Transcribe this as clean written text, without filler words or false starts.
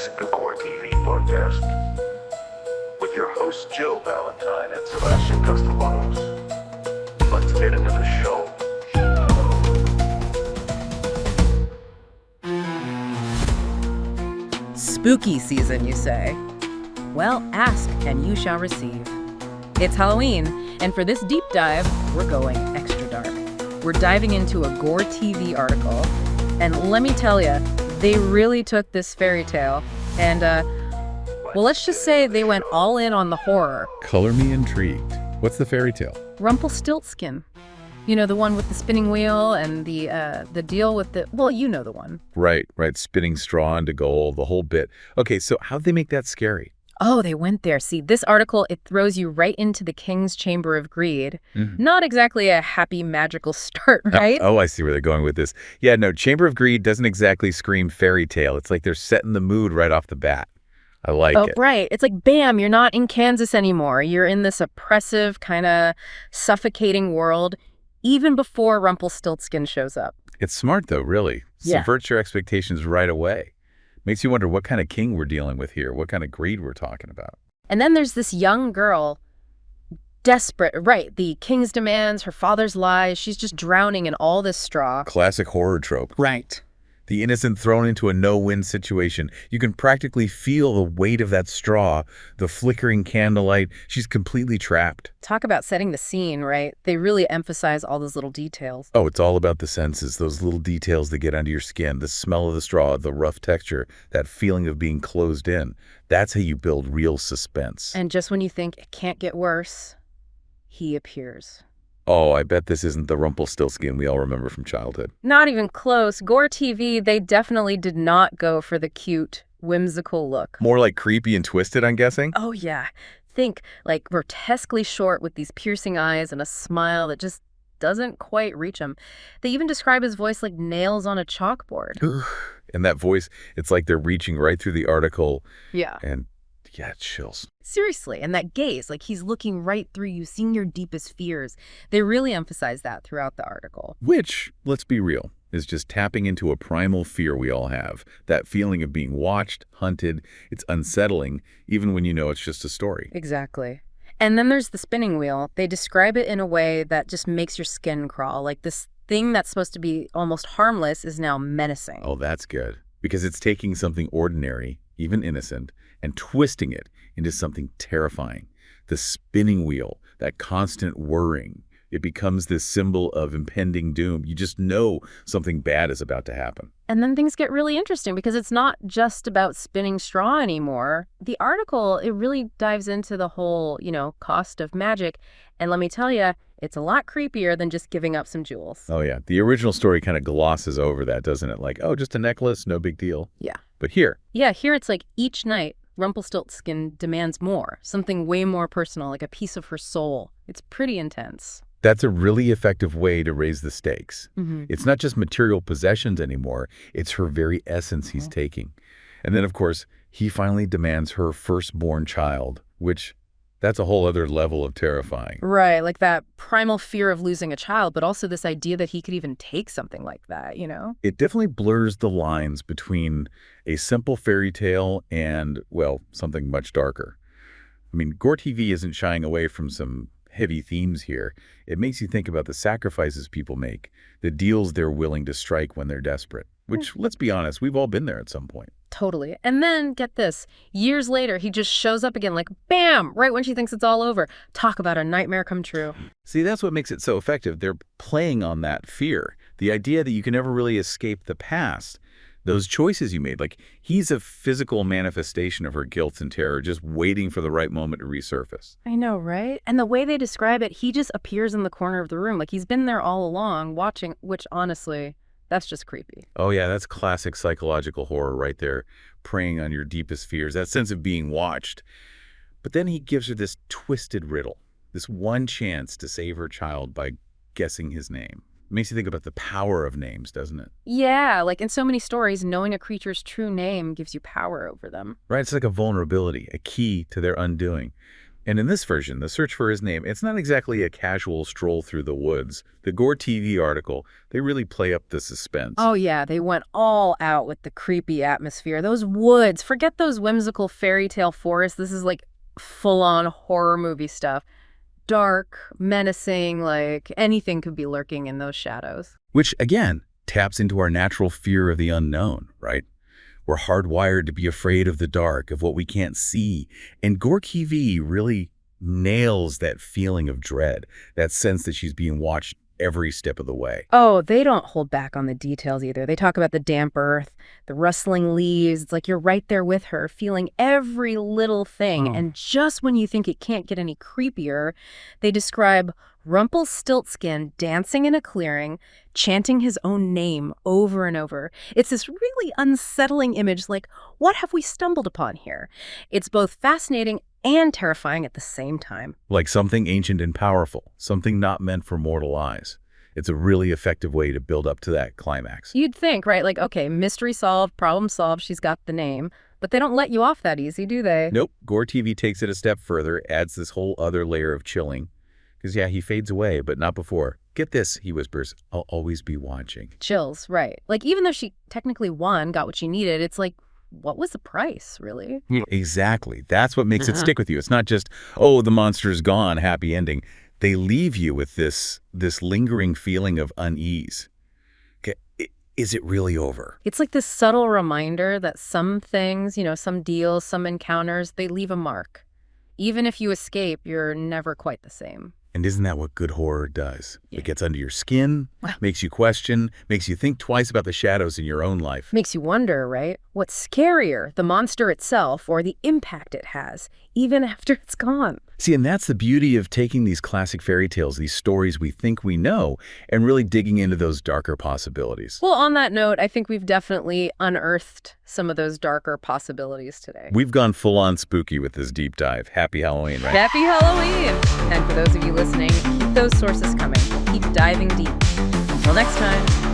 This is the GoreTV podcast with your hosts Jill Valentine and Sebastian Castellanos. Let's get into the show. Spooky season, you say? Well, ask and you shall receive. It's Halloween, and for this deep dive, we're going extra dark. We're diving into a GoreTV article, and let me tell you, they really took this fairy tale, and, well, let's just say they went all in on the horror. Color me intrigued. What's the fairy tale? Rumpelstiltskin. You know, the one with the spinning wheel and the deal with the, well, you know the one. Right. Spinning straw into gold, the whole bit. Okay, so how'd they make that scary? Oh, they went there. See, this article, it throws you right into the King's Chamber of Greed. Mm-hmm. Not exactly a happy, magical start, right? Oh, I see where they're going with this. Yeah, no, Chamber of Greed doesn't exactly scream fairy tale. It's like they're setting the mood right off the bat. I like it. Right. It's like, bam, you're not in Kansas anymore. You're in this oppressive, kind of suffocating world, even before Rumpelstiltskin shows up. It's smart, though, really. Yeah. Subverts your expectations right away. Makes you wonder what kind of king we're dealing with here, what kind of greed we're talking about. And then there's this young girl, desperate, right, the king's demands, her father's lies, she's just drowning in all this straw. Classic horror trope. Right. The innocent thrown into a no-win situation. You can practically feel the weight of that straw, the flickering candlelight. She's completely trapped. Talk about setting the scene, right? They really emphasize all those little details. Oh, it's all about the senses, those little details that get under your skin, the smell of the straw, the rough texture, that feeling of being closed in. That's how you build real suspense. And just when you think it can't get worse, he appears. Oh, I bet this isn't the Rumpelstiltskin we all remember from childhood. Not even close. GoreTV, they definitely did not go for the cute, whimsical look. More like creepy and twisted, I'm guessing? Oh, yeah. Think like grotesquely short with these piercing eyes and a smile that just doesn't quite reach him. They even describe his voice like nails on a chalkboard. And that voice, it's like they're reaching right through the article. Yeah. And yeah, it chills. Seriously, and that gaze, like he's looking right through you, seeing your deepest fears. They really emphasize that throughout the article. Which, let's be real, is just tapping into a primal fear we all have. That feeling of being watched, hunted. It's unsettling, even when you know it's just a story. Exactly. And then there's the spinning wheel. They describe it in a way that just makes your skin crawl. Like this thing that's supposed to be almost harmless is now menacing. Oh, that's good. Because it's taking something ordinary, even innocent, and twisting it into something terrifying. The spinning wheel, that constant whirring, it becomes this symbol of impending doom. You just know something bad is about to happen. And then things get really interesting because it's not just about spinning straw anymore. The article, it really dives into the whole, cost of magic. And let me tell you, it's a lot creepier than just giving up some jewels. Oh, yeah. The original story kind of glosses over that, doesn't it? Like, oh, just a necklace, no big deal. Yeah. But here. Yeah, here it's like each night, Rumpelstiltskin demands more, something way more personal, like a piece of her soul. It's pretty intense. That's a really effective way to raise the stakes. Mm-hmm. It's not just material possessions anymore. It's her very essence he's taking. And then, of course, he finally demands her firstborn child, which that's a whole other level of terrifying. Right, like that primal fear of losing a child, but also this idea that he could even take something like that, It definitely blurs the lines between a simple fairy tale and, well, something much darker. I mean, GoreTV isn't shying away from some heavy themes here. It makes you think about the sacrifices people make, the deals they're willing to strike when they're desperate, which, let's be honest, we've all been there at some point. Totally. And then, get this, years later, he just shows up again like, bam, right when she thinks it's all over. Talk about a nightmare come true. See, that's what makes it so effective. They're playing on that fear, the idea that you can never really escape the past, those choices you made. Like, he's a physical manifestation of her guilt and terror, just waiting for the right moment to resurface. I know, right? And the way they describe it, he just appears in the corner of the room. Like, he's been there all along watching, which honestly, that's just creepy. Oh, yeah, that's classic psychological horror right there, preying on your deepest fears, that sense of being watched. But then he gives her this twisted riddle, this one chance to save her child by guessing his name. It makes you think about the power of names, doesn't it? Yeah, like in so many stories, knowing a creature's true name gives you power over them. Right, it's like a vulnerability, a key to their undoing. And in this version, the search for his name, it's not exactly a casual stroll through the woods. The Gore TV article, they really play up the suspense. Oh yeah, they went all out with the creepy atmosphere. Those woods, forget those whimsical fairy tale forests. This is like full-on horror movie stuff. Dark, menacing, like anything could be lurking in those shadows. Which, again, taps into our natural fear of the unknown, right? We're hardwired to be afraid of the dark, of what we can't see. And Gore TV really nails that feeling of dread, that sense that she's being watched every step of the way. Oh, they don't hold back on the details either. They talk about the damp earth, the rustling leaves. It's like you're right there with her, feeling every little thing. And just when you think it can't get any creepier, they describe Rumpelstiltskin dancing in a clearing, chanting his own name over and over. It's this really unsettling image, like, what have we stumbled upon here? It's both fascinating and terrifying at the same time. Like something ancient and powerful, something not meant for mortal eyes. It's a really effective way to build up to that climax. You'd think, right? Like, okay, mystery solved, problem solved, she's got the name. But they don't let you off that easy, do they? Nope. Gore TV takes it a step further, adds this whole other layer of chilling. Because, yeah, he fades away, but not before. Get this, he whispers, I'll always be watching. Chills, right. Like, even though she technically won, got what she needed, it's like, what was the price, really? Exactly. That's what makes it stick with you. It's not just, oh, the monster's gone, happy ending. They leave you with this lingering feeling of unease. Okay, is it really over? It's like this subtle reminder that some things, some deals, some encounters, they leave a mark. Even if you escape, you're never quite the same. And isn't that what good horror does? Yeah. It gets under your skin, makes you question, makes you think twice about the shadows in your own life. Makes you wonder, right? What's scarier, the monster itself or the impact it has, even after it's gone? See, and that's the beauty of taking these classic fairy tales, these stories we think we know, and really digging into those darker possibilities. Well, on that note, I think we've definitely unearthed some of those darker possibilities today. We've gone full-on spooky with this deep dive. Happy Halloween, right? Happy Halloween! And for those of you listening, keep those sources coming. Keep diving deep. Until next time.